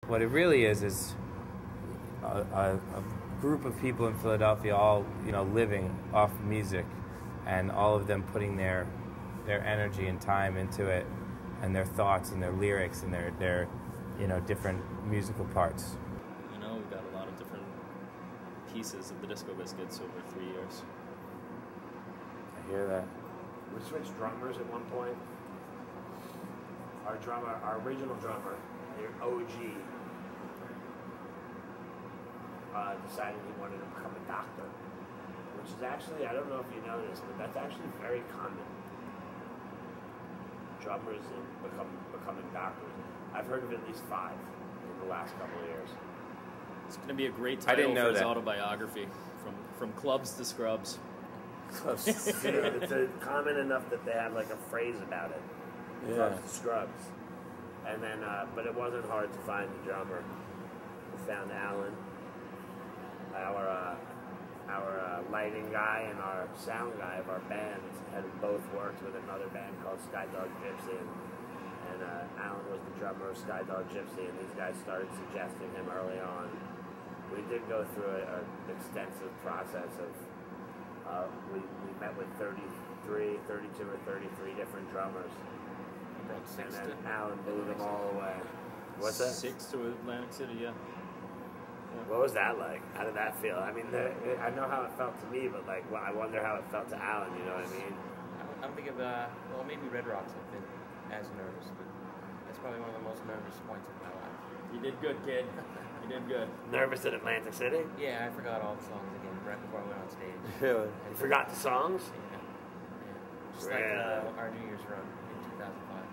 what it really is a group of people in Philadelphia all living off music, and all of them putting their energy and time into it, and their thoughts and their lyrics and their different musical parts. We've got a lot of different pieces of the Disco Biscuits over 3 years. I hear that. We switched drummers at one point. Our original drummer, the OG, decided he wanted to become a doctor, which is actually, I don't know if you know this, but that's actually very common. Drummers becoming doctors. I've heard of at least 5 in the last couple of years. It's going to be a great title for his autobiography, from clubs to scrubs. It's common enough that they have like a phrase about it. Clubs to scrubs. And then, but it wasn't hard to find a drummer. We found Alan, our lighting guy and our sound guy of our band had both worked with another band called Skydog Gypsy, and Alan was the drummer of Skydog Gypsy, and these guys started suggesting him early on. We did go through an extensive process of we met with 32 or 33 different drummers. About 6 and then to Alan blew them all away. What's that? 6 to Atlantic City, yeah. What was that like? How did that feel? I mean, I know how it felt to me, but like, I wonder how it felt to Alan. You know what I mean? I don't think of well, maybe Red Rocks have been as nervous, but that's probably one of the most nervous points of my life. You did good, kid. You did good. Nervous at Atlantic City? Yeah, I forgot all the songs again right before I went on stage. Really? You forgot the songs? Yeah. Just Really? like our New Year's run in 2005.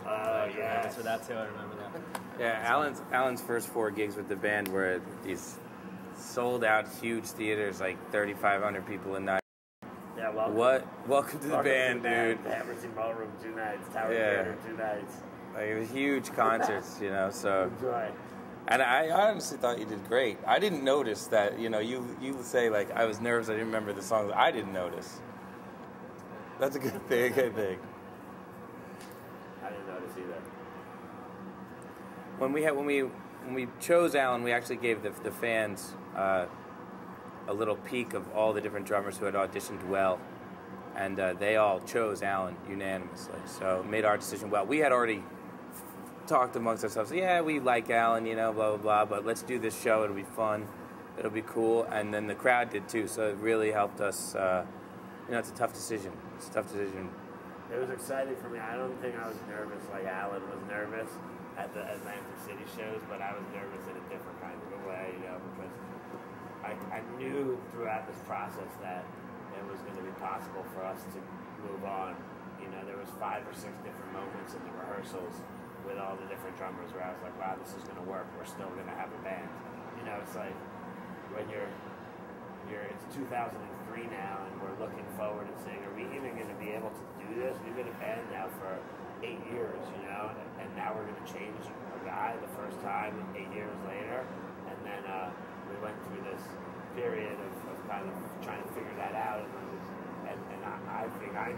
Oh, yeah. So that's how I remember that. Yeah, Alan's first 4 gigs with the band were these sold out huge theaters, like 3,500 people a night. Yeah, welcome. Welcome to the band, dude. The Hammerstein Ballroom 2 nights, Tower Theater 2 nights. Like, it was huge concerts, so. Enjoy. And I honestly thought you did great. I didn't notice that, you say, like, I was nervous, I didn't remember the songs. I didn't notice. That's a good thing, I think. I didn't notice either. When we chose Alan, we actually gave the fans a little peek of all the different drummers who had auditioned well, and they all chose Alan unanimously. So it made our decision well. We had already talked amongst ourselves. Yeah, we like Alan, blah blah blah. But let's do this show. It'll be fun. It'll be cool. And then the crowd did too. So it really helped us. It's a tough decision. It's a tough decision. It was exciting for me. I don't think I was nervous like Alan was nervous at the Atlantic City shows, but I was nervous in a different kind of a way, because I knew throughout this process that it was going to be possible for us to move on. There was 5 or 6 different moments in the rehearsals with all the different drummers where I was like, wow, this is going to work. We're still going to have a band. It's like when it's 2003 now, and we're looking forward and saying, are we even going to be able to do this? We've been a band now for 8 years, and now we're going to change a guy the first time 8 years later. And then we went through this period of kind of trying to figure that out, and I think I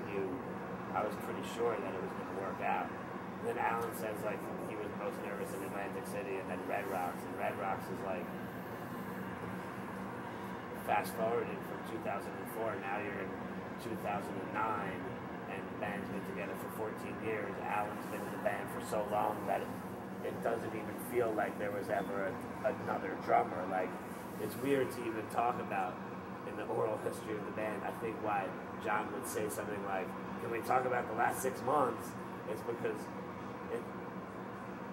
was pretty sure that it was going to work out. And then Alan says like he was most nervous in Atlantic City, and then Red Rocks, and Red Rocks is like, fast forwarding from 2004, now you're in 2009, and the band's been together for 14 years. Alan's been in the band for so long that it doesn't even feel like there was ever another drummer. Like, it's weird to even talk about in the oral history of the band. I think why John would say something like, can we talk about the last 6 months? It's because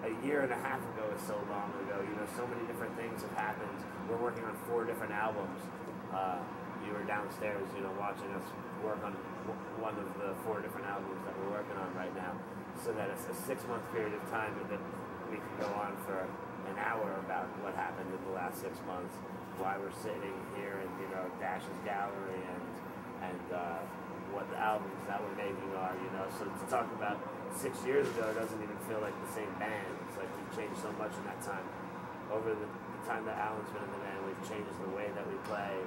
a year and a half ago is so long ago. So many different things have happened. We're working on 4 different albums. You were downstairs, watching us work on one of the 4 different albums that we're working on right now. So that it's a 6-month period of time that we can go on for an hour about what happened in the last 6 months, why we're sitting here in Dash's gallery, and what the albums that we're making are. So to talk about 6 years ago doesn't even feel like the same band. It's like we've changed so much in that time. Over the time that Alan's been in the band, we've changed the way that we play,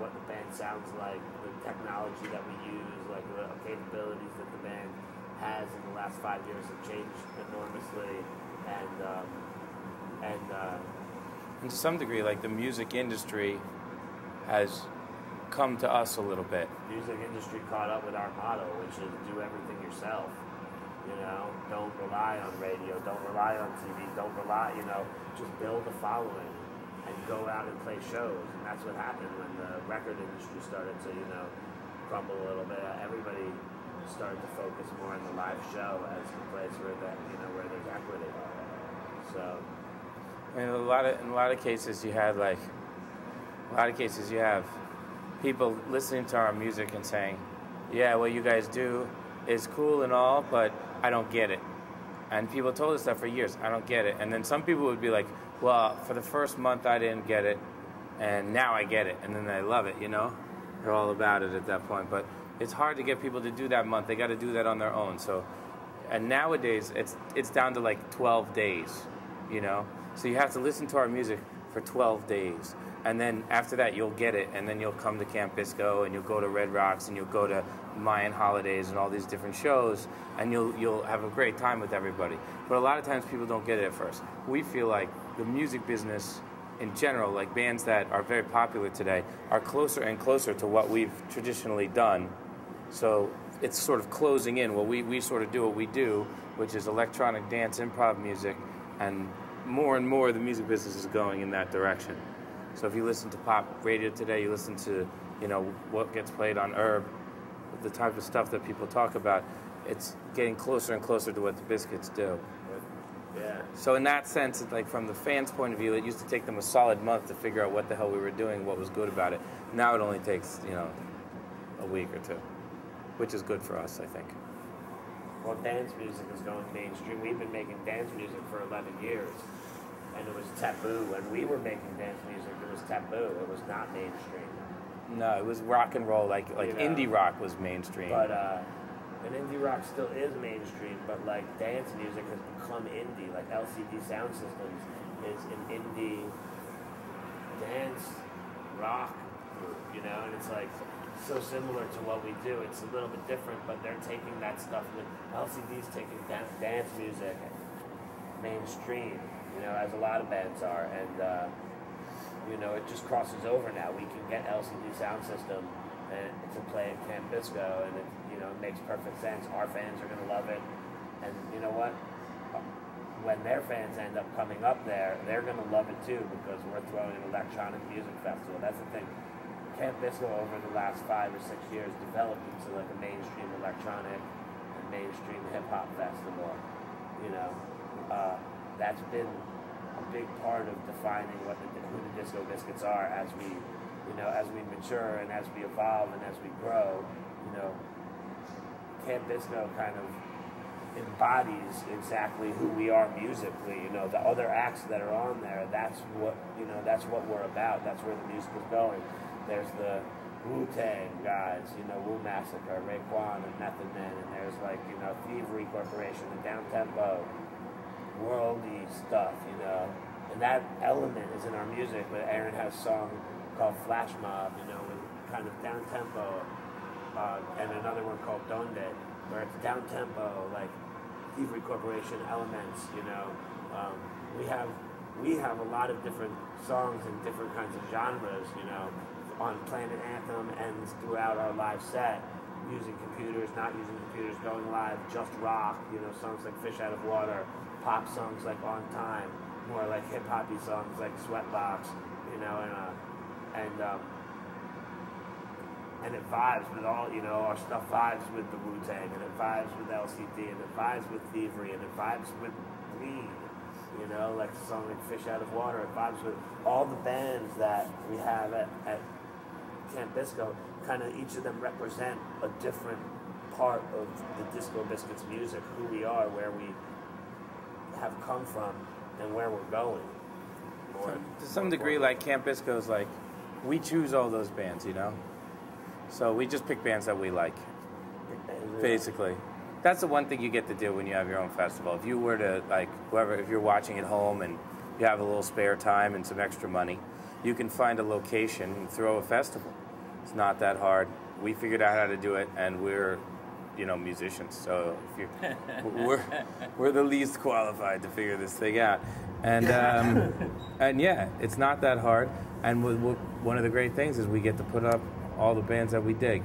what the band sounds like, the technology that we use, like the capabilities that the band has in the last 5 years have changed enormously, and And to some degree, like, the music industry has come to us a little bit. Music industry caught up with our motto, which is do everything yourself. You know, don't rely on radio, don't rely on TV, don't rely, you know, just build a following and go out and play shows. And that's what happened when the record industry started to, you know, crumble a little bit. Everybody started to focus more on the live show as the place where that, you know, where there's equity. So, in a lot of cases you have people listening to our music and saying, yeah, what you guys do is cool and all, but I don't get it. And people told us that for years, I don't get it. And then some people would be like, well, for the first month I didn't get it, and now I get it, and then they love it, you know? They're all about it at that point. But it's hard to get people to do that month. They got to do that on their own. So, and nowadays it's down to like 12 days, you know? So you have to listen to our music for 12 days. And then after that, you'll get it. And then you'll come to Camp Bisco, and you'll go to Red Rocks, and you'll go to Mayan Holidays and all these different shows, and you'll have a great time with everybody. But a lot of times people don't get it at first. We feel like the music business in general, like bands that are very popular today, are closer and closer to what we've traditionally done. So it's sort of closing in. Well, we sort of do what we do, which is electronic dance, improv music, and more the music business is going in that direction. So if you listen to pop radio today, you listen to, you know, what gets played on Herb, the type of stuff that people talk about, it's getting closer and closer to what the Biscuits do. Yeah. So in that sense, like from the fans' point of view, it used to take them a solid month to figure out what the hell we were doing, what was good about it. Now it only takes, you know, a week or two, which is good for us, I think. Well, dance music is going mainstream. We've been making dance music for 11 years. And it was taboo. When we were making dance music, it was taboo. It was not mainstream. No, it was rock and roll. Like you know, indie rock was mainstream. But and indie rock still is mainstream. But like dance music has become indie. Like LCD Sound Systems is an indie dance rock group. You know, and it's like so similar to what we do. It's a little bit different, but they're taking that stuff. LCD's taking dance music mainstream. You know, as a lot of bands are, and you know, it just crosses over now. We can get LCD Sound System and to play at Camp Bisco, and it, you know, it makes perfect sense. Our fans are going to love it, and you know what? When their fans end up coming up there, they're going to love it too, because we're throwing an electronic music festival. That's the thing. Camp Bisco over the last 5 or 6 years developed into like a mainstream electronic and mainstream hip hop festival. You know. That's been a big part of defining who the Disco Biscuits are as we, you know, as we mature and as we evolve and as we grow. You know, Camp Bisco kind of embodies exactly who we are musically. You know, the other acts that are on there, that's what, you know, that's what we're about. That's where the music is going. There's the Wu-Tang guys, you know, Wu Massacre, Raekwon and Method Man, and there's like, you know, Thievery Corporation and Down Tempo. Worldy stuff, you know, and that element is in our music. But Aaron has a song called Flash Mob, you know, with kind of down tempo, and another one called Donde, where it's down tempo, like Thievery Corporation elements, you know. We have a lot of different songs and different kinds of genres, you know, on Planet Anthem and throughout our live set, using computers, not using computers, going live, just rock, you know, songs like Fish Out of Water, pop songs like On Time, more like hip hoppy songs like Sweatbox, you know, and it vibes with all, you know, our stuff vibes with the Wu-Tang, and it vibes with LCD, and it vibes with Thievery, and it vibes with Green, you know, like a song like Fish Out of Water. It vibes with all the bands that we have at Camp Bisco. Kind of each of them represent a different part of the Disco Biscuits music, who we are, where we have come from, and where we're going. To some degree, like Camp Bisco is like, we choose all those bands, you know? So we just pick bands that we like, basically. That's the one thing you get to do when you have your own festival. If you were to, like, if you're watching at home and you have a little spare time and some extra money, you can find a location and throw a festival. It's not that hard. We figured out how to do it, and we're musicians. So if we're the least qualified to figure this thing out, and and yeah, it's not that hard. And one of the great things is we get to put up all the bands that we dig.